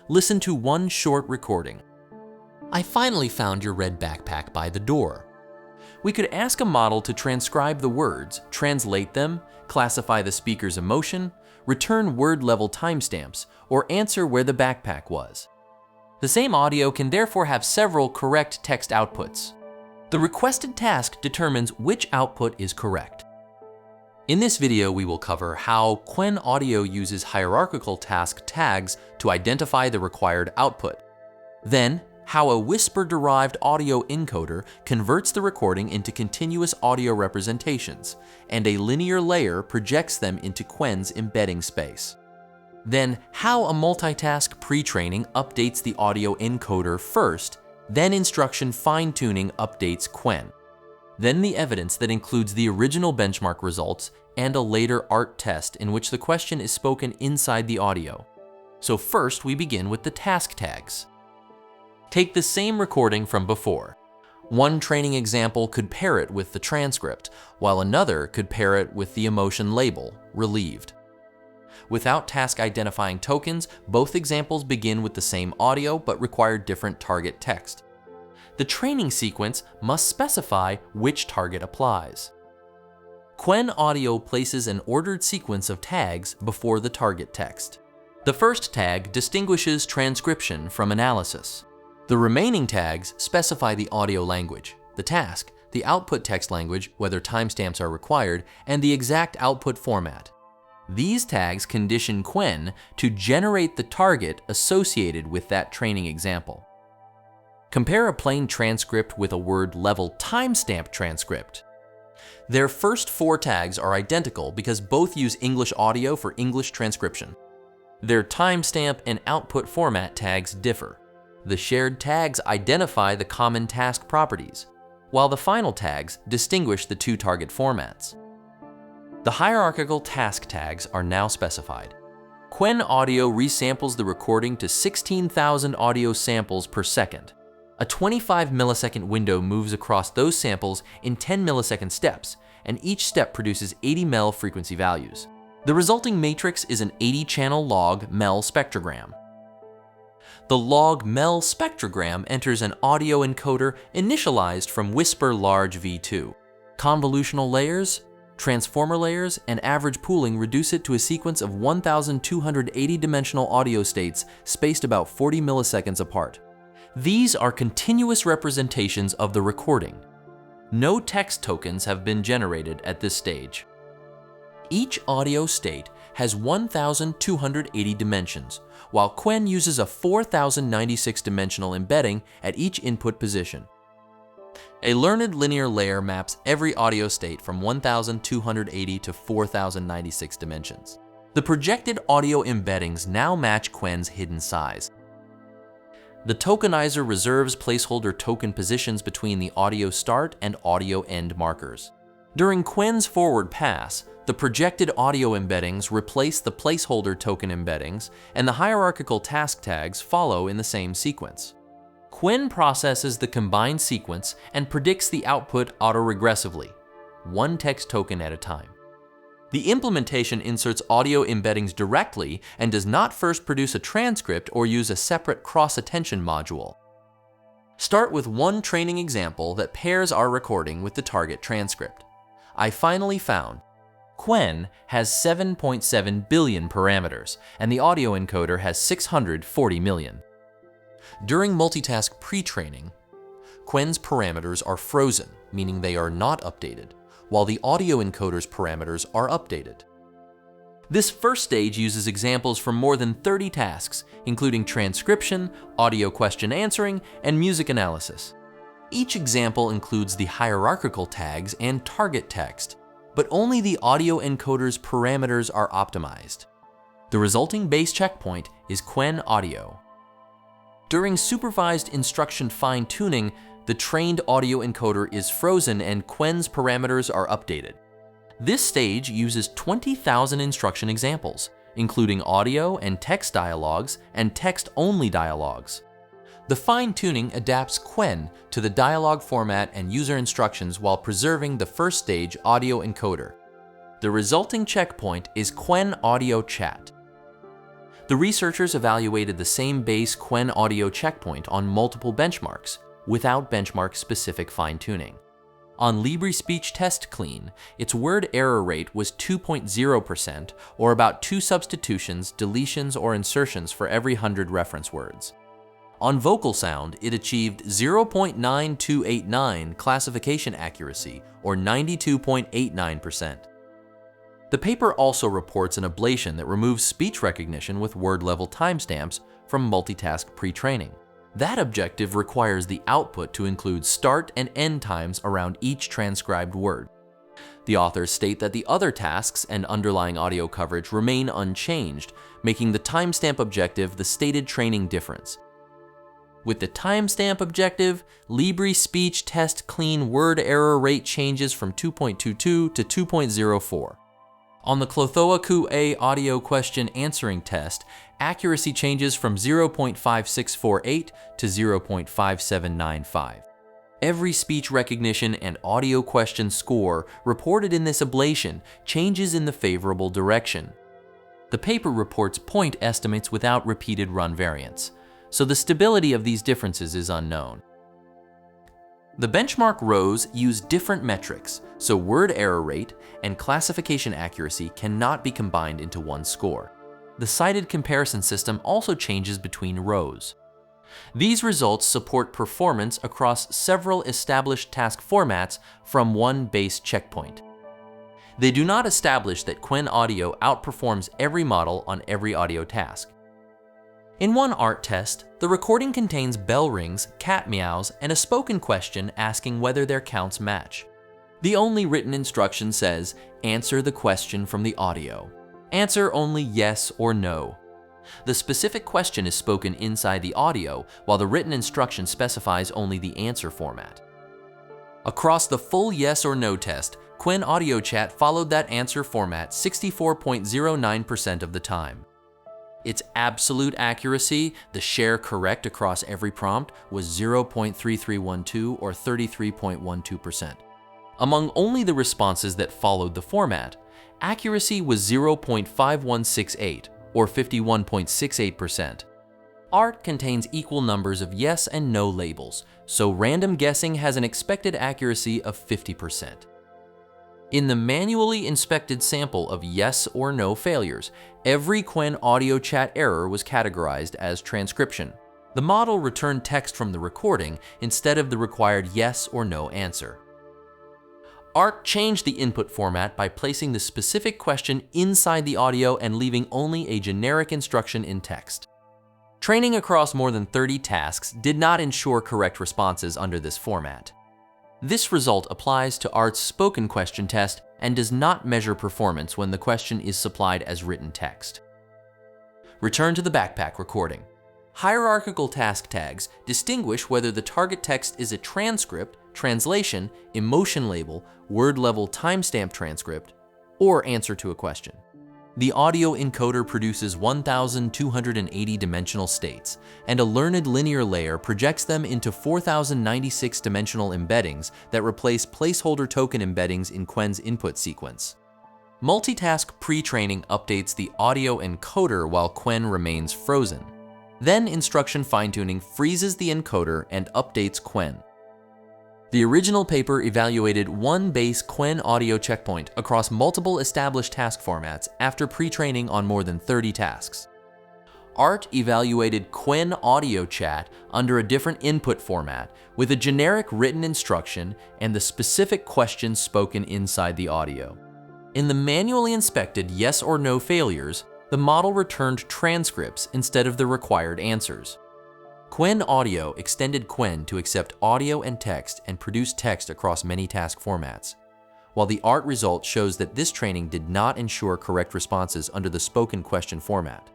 listen to one short recording. I finally found your red backpack by the door. We could ask a model to transcribe the words, translate them, classify the speaker's emotion, return word-level timestamps, or answer where the backpack was. The same audio can therefore have several correct text outputs. The requested task determines which output is correct. In this video, we will cover how Qwen-Audio uses hierarchical task tags to identify the required output. Then, how a whisper-derived audio encoder converts the recording into continuous audio representations, and a linear layer projects them into Qwen's embedding space. Then, how a multitask pre-training updates the audio encoder first, then instruction fine-tuning updates Qwen. Then the evidence that includes the original benchmark results and a later art test in which the question is spoken inside the audio. So first we begin with the task tags. Take the same recording from before. One training example could pair it with the transcript, while another could pair it with the emotion label, relieved. Without task identifying tokens, both examples begin with the same audio but require different target text. The training sequence must specify which target applies. Qwen-Audio places an ordered sequence of tags before the target text. The first tag distinguishes transcription from analysis. The remaining tags specify the audio language, the task, the output text language, whether timestamps are required, and the exact output format. These tags condition Qwen to generate the target associated with that training example. Compare a plain transcript with a word-level timestamp transcript. Their first four tags are identical because both use English audio for English transcription. Their timestamp and output format tags differ. The shared tags identify the common task properties, while the final tags distinguish the two target formats. The hierarchical task tags are now specified. Qwen-Audio resamples the recording to 16,000 audio samples per second. A 25 millisecond window moves across those samples in 10 millisecond steps, and each step produces 80 Mel frequency values. The resulting matrix is an 80-channel Log-Mel spectrogram. The Log-Mel spectrogram enters an audio encoder initialized from Whisper Large V2. Convolutional layers, transformer layers, and average pooling reduce it to a sequence of 1,280 dimensional audio states spaced about 40 milliseconds apart. These are continuous representations of the recording. No text tokens have been generated at this stage. Each audio state has 1,280 dimensions, while Qwen uses a 4,096 dimensional embedding at each input position. A learned linear layer maps every audio state from 1,280 to 4,096 dimensions. The projected audio embeddings now match Qwen's hidden size. The tokenizer reserves placeholder token positions between the audio start and audio end markers. During Qwen's forward pass, the projected audio embeddings replace the placeholder token embeddings, and the hierarchical task tags follow in the same sequence. Qwen processes the combined sequence and predicts the output autoregressively, one text token at a time. The implementation inserts audio embeddings directly and does not first produce a transcript or use a separate cross-attention module. Start with one training example that pairs our recording with the target transcript. I finally found Qwen has 7.7 billion parameters, and the audio encoder has 640 million. During multitask pre-training, Qwen's parameters are frozen, meaning they are not updated, while the audio encoder's parameters are updated. This first stage uses examples from more than 30 tasks, including transcription, audio question answering, and music analysis. Each example includes the hierarchical tags and target text, but only the audio encoder's parameters are optimized. The resulting base checkpoint is Qwen-Audio. During supervised instruction fine-tuning, the trained audio encoder is frozen and Qwen's parameters are updated. This stage uses 20,000 instruction examples, including audio and text dialogues and text-only dialogues. The fine-tuning adapts Qwen to the dialogue format and user instructions while preserving the first stage audio encoder. The resulting checkpoint is Qwen-Audio-Chat. The researchers evaluated the same base Qwen-Audio checkpoint on multiple benchmarks, without benchmark-specific fine-tuning. On LibriSpeech Test Clean, its word error rate was 2.0%, or about 2 substitutions, deletions, or insertions for every 100 reference words. On VocalSound, it achieved 0.9289 classification accuracy, or 92.89%. The paper also reports an ablation that removes speech recognition with word-level timestamps from multitask pre-training. That objective requires the output to include start and end times around each transcribed word. The authors state that the other tasks and underlying audio coverage remain unchanged, making the timestamp objective the stated training difference. With the timestamp objective, LibriSpeech Test Clean word error rate changes from 2.22 to 2.04. On the Qwen-Audio question answering test, accuracy changes from 0.5648 to 0.5795. Every speech recognition and audio question score reported in this ablation changes in the favorable direction. The paper reports point estimates without repeated run variance, so the stability of these differences is unknown. The benchmark rows use different metrics, so word error rate and classification accuracy cannot be combined into one score. The cited comparison system also changes between rows. These results support performance across several established task formats from one base checkpoint. They do not establish that Qwen-Audio outperforms every model on every audio task. In one art test, the recording contains bell rings, cat meows, and a spoken question asking whether their counts match. The only written instruction says, answer the question from the audio. Answer only yes or no. The specific question is spoken inside the audio, while the written instruction specifies only the answer format. Across the full yes or no test, Qwen-Audio-Chat followed that answer format 64.09% of the time. Its absolute accuracy, the share correct across every prompt, was 0.3312 or 33.12%. Among only the responses that followed the format, accuracy was 0.5168 or 51.68%. Art contains equal numbers of yes and no labels, so random guessing has an expected accuracy of 50%. In the manually inspected sample of yes or no failures, every Qwen-Audio-Chat error was categorized as transcription. The model returned text from the recording instead of the required yes or no answer. Art changed the input format by placing the specific question inside the audio and leaving only a generic instruction in text. Training across more than 30 tasks did not ensure correct responses under this format. This result applies to Art's spoken question test and does not measure performance when the question is supplied as written text. Return to the backpack recording. Hierarchical task tags distinguish whether the target text is a transcript, translation, emotion label, word-level timestamp transcript, or answer to a question. The audio encoder produces 1,280 dimensional states, and a learned linear layer projects them into 4,096 dimensional embeddings that replace placeholder token embeddings in Qwen's input sequence. Multitask pre-training updates the audio encoder while Qwen remains frozen. Then instruction fine-tuning freezes the encoder and updates Qwen. The original paper evaluated one base Qwen-Audio checkpoint across multiple established task formats after pre-training on more than 30 tasks. Art evaluated Qwen-Audio-Chat under a different input format with a generic written instruction and the specific question spoken inside the audio. In the manually inspected yes or no failures, the model returned transcripts instead of the required answers. Qwen-Audio extended Qwen to accept audio and text and produce text across many task formats, while the Art result shows that this training did not ensure correct responses under the spoken question format.